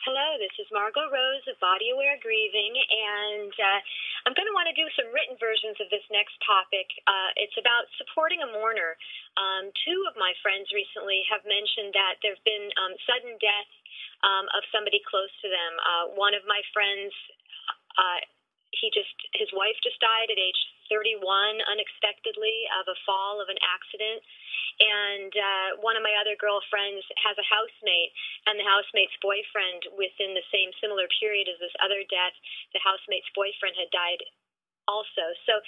Hello, this is Margot Rose of Body Aware Grieving, and I'm going to want to do some written versions of this next topic. It's about supporting a mourner. Two of my friends recently have mentioned that there have been sudden death of somebody close to them. One of my friends, his wife just died at age 31 unexpectedly of a fall of an accident. And one of my other girlfriends has a housemate, and the housemate's boyfriend, within the same similar period as this other death, the housemate's boyfriend had died also. So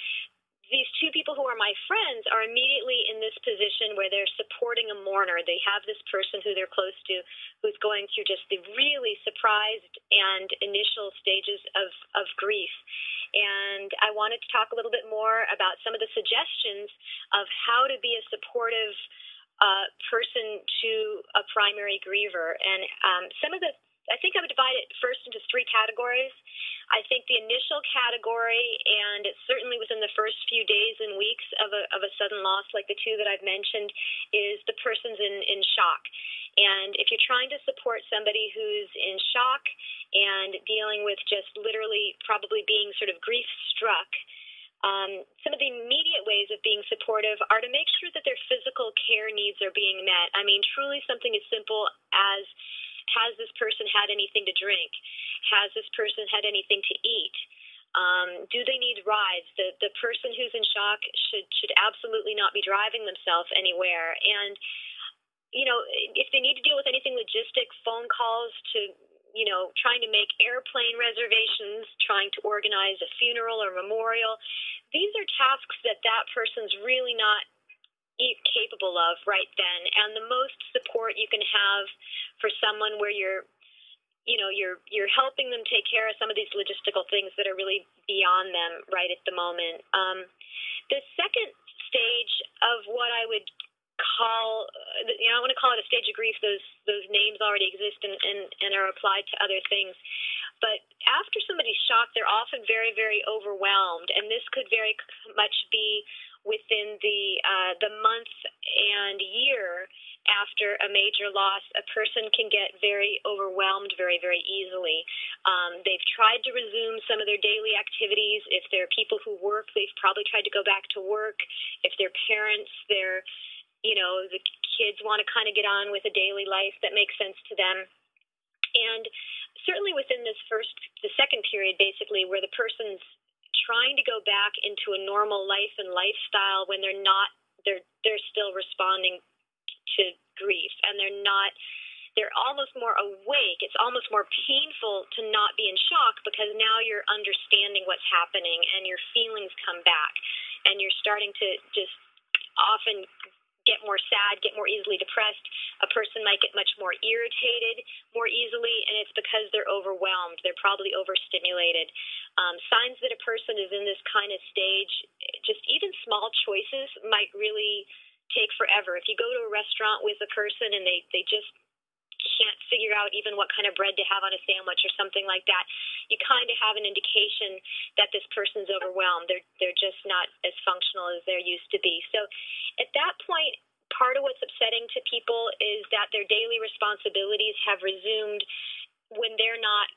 these two people who are my friends are immediately in this position where they're supporting a mourner. They have this person who they're close to who's going through just the really surprised and initial stages of grief. And I wanted to talk a little bit more about some of the suggestions of how to be a supportive person to a primary griever. And I think I would divide it first into three categories. I think the initial category, and certainly within the first few days and weeks of a sudden loss like the two that I've mentioned, is the person's in shock. And if you're trying to support somebody who's in shock and dealing with just literally probably being sort of grief struck, some of the immediate ways of being supportive are to make sure that their physical care needs are being met. I mean, truly something as simple as, has this person had anything to drink? Has this person had anything to eat? Do they need rides? The person who's in shock should absolutely not be driving themselves anywhere. And, you know, if they need to deal with anything logistic, phone calls to, you know, trying to make airplane reservations, trying to organize a funeral or memorial, these are tasks that person's really not capable of right then. And the most support you can have for someone where you're helping them take care of some of these logistical things that are really beyond them right at the moment. The second stage of what I would call, I want to call it a stage of grief. Those names already exist and are applied to other things. But after somebody's shocked, they're often very, very overwhelmed, and this could very much be within the month and year after a major loss. A person can get very overwhelmed very, very easily. They've tried to resume some of their daily activities. If they're people who work, they've probably tried to go back to work. If they're parents, the kids want to kind of get on with a daily life that makes sense to them. And certainly within the second period, basically, where the person's trying to go back into a normal life and lifestyle when they're still responding to grief, and they're almost more awake. It's almost more painful to not be in shock because now you're understanding what's happening and your feelings come back, and you're starting to just often get more sad, get more easily depressed. A person might get much more irritated more easily, and it's because they're overwhelmed. They're probably overstimulated. Signs that a person is in this kind of stage, just even small choices might really take forever. If you go to a restaurant with a person and they just can't figure out even what kind of bread to have on a sandwich or something like that, you kind of have an indication that this person's overwhelmed. They're just not as functional as they're used to be. So at that point, part of what's upsetting to people is that their daily responsibilities have resumed when they're not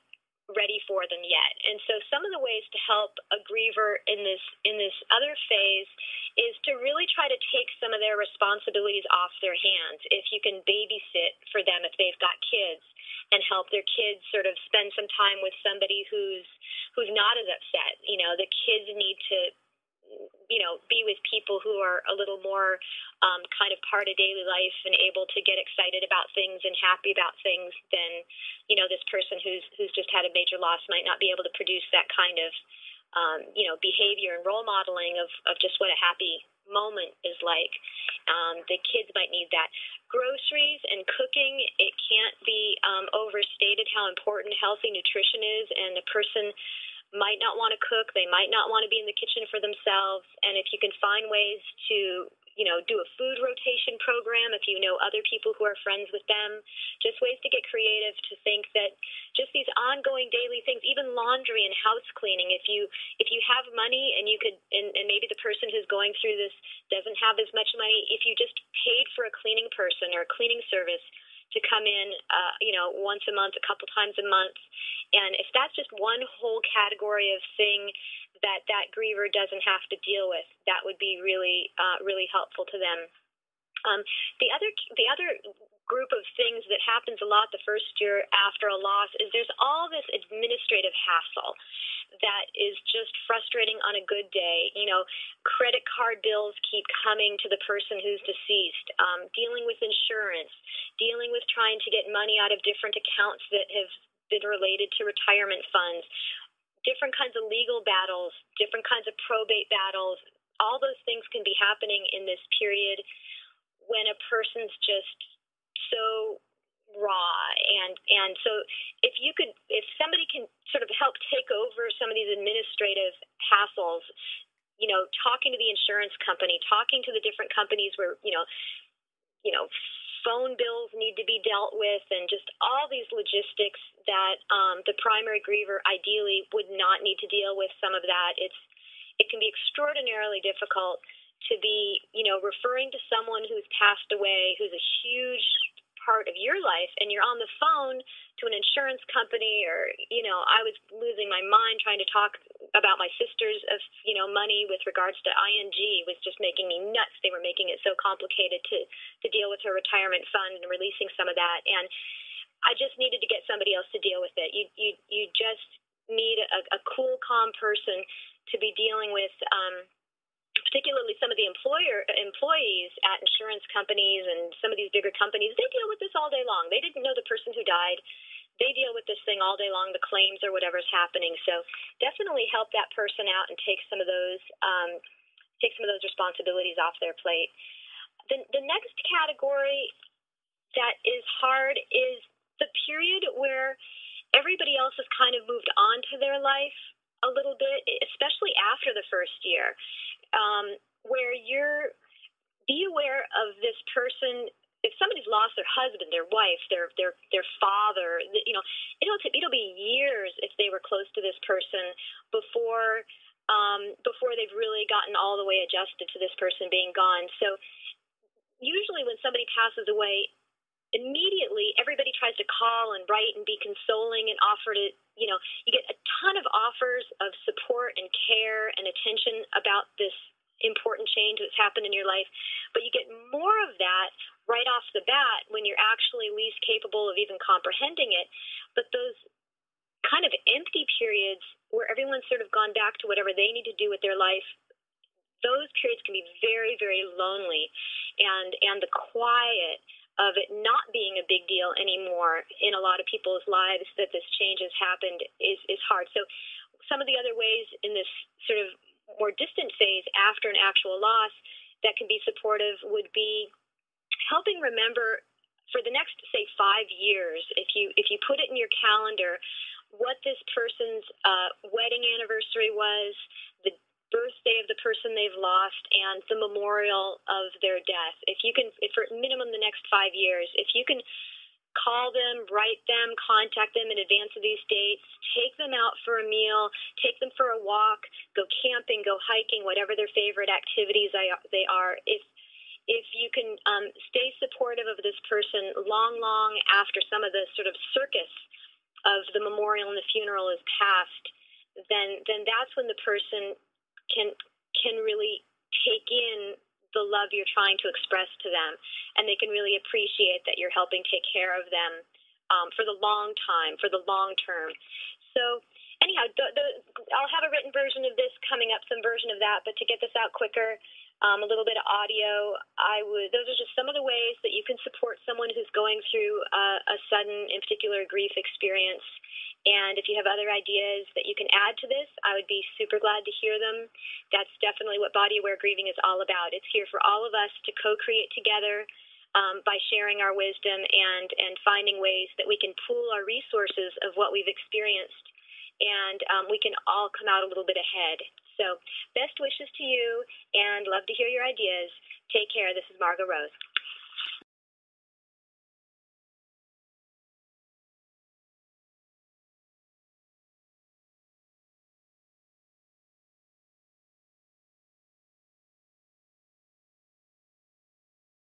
ready for them yet. And so some of the ways to help a griever in this other phase is to really try to take some of their responsibilities off their hands. If you can babysit for them, if they've got kids, and help their kids sort of spend some time with somebody who's not as upset. You know, the kids need to, be with people who are a little more kind of part of daily life and able to get excited about things and happy about things than, this person who's just had a major loss might not be able to produce that kind of, behavior and role modeling of just what a happy moment is like. The kids might need that. Groceries and cooking, it can't be overstated how important healthy nutrition is, and a person might not want to cook. They might not want to be in the kitchen for themselves. And if you can find ways to, do a food rotation program, if you know other people who are friends with them, just ways to get creative, to think that just these ongoing daily things, even laundry and house cleaning, if you have money and you could, and maybe the person who's going through this doesn't have as much money, if you just paid for a cleaning person or a cleaning service, to come in, once a month, a couple times a month. And if that's just one whole category of thing that griever doesn't have to deal with, that would be really, really helpful to them. The other group of things that happens a lot the first year after a loss is there's all this administrative hassle that is just frustrating on a good day. Credit card bills keep coming to the person who's deceased, dealing with insurance, dealing with trying to get money out of different accounts that have been related to retirement funds, different kinds of legal battles, different kinds of probate battles. All those things can be happening in this period when a person's just so raw, and so if somebody can sort of help take over some of these administrative hassles, talking to the insurance company, talking to the different companies where phone bills need to be dealt with, and just all these logistics that the primary griever ideally would not need to deal with. Some of that, it can be extraordinarily difficult to be, referring to someone who's passed away, who's a huge part of your life, and you're on the phone to an insurance company, or, I was losing my mind trying to talk about my sister's, money with regards to ING was just making me nuts. They were making it so complicated to deal with her retirement fund and releasing some of that. And I just needed to get somebody else to deal with it. You just need a cool, calm person to be dealing with, particularly some of the employees at insurance companies and some of these bigger companies. They deal with this all day long. They didn't know the person who died. They deal with this thing all day long, the claims or whatever's happening. So definitely help that person out and take some of those responsibilities off their plate. The next category that is hard is the period where everybody else has kind of moved on to their life a little bit, especially after the first year. Where be aware of this person. If somebody's lost their husband, their wife, their father, it'll be years if they were close to this person before they've really gotten all the way adjusted to this person being gone. So usually when somebody passes away, immediately everybody tries to call and write and be consoling and offer to, you get a ton of offers of support and care and attention about this important change that's happened in your life, but you get more of that right off the bat when you're actually least capable of even comprehending it. But those kind of empty periods where everyone's sort of gone back to whatever they need to do with their life, those periods can be very, very lonely, and the quiet of it not being a big deal anymore in a lot of people's lives that this change has happened is hard. So some of the other ways in this sort of more distant phase after an actual loss that can be supportive would be helping remember for the next, say, 5 years, if you put it in your calendar, what this person's wedding anniversary was, the birthday of the person they've lost, and the memorial of their death. If for minimum the next 5 years, if you can call them, write them, contact them in advance of these dates, take them out for a meal, take them for a walk, go camping, go hiking, whatever their favorite activities they are. If you can stay supportive of this person long after some of the sort of circus of the memorial and the funeral is past, then that's when the person can really take in the love you're trying to express to them, and they can really appreciate that you're helping take care of them for the long time, for the long term. So anyhow, I'll have a written version of this coming up, some version of that, but to get this out quicker, a little bit of audio, those are just some of the ways that you can support someone who's going through a sudden, in particular, grief experience. And if you have other ideas that you can add to this, I would be super glad to hear them. That's definitely what Body Aware Grieving is all about. It's here for all of us to co-create together by sharing our wisdom and finding ways that we can pool our resources of what we've experienced, and we can all come out a little bit ahead. So best wishes to you, and love to hear your ideas. Take care. This is Margot Rose.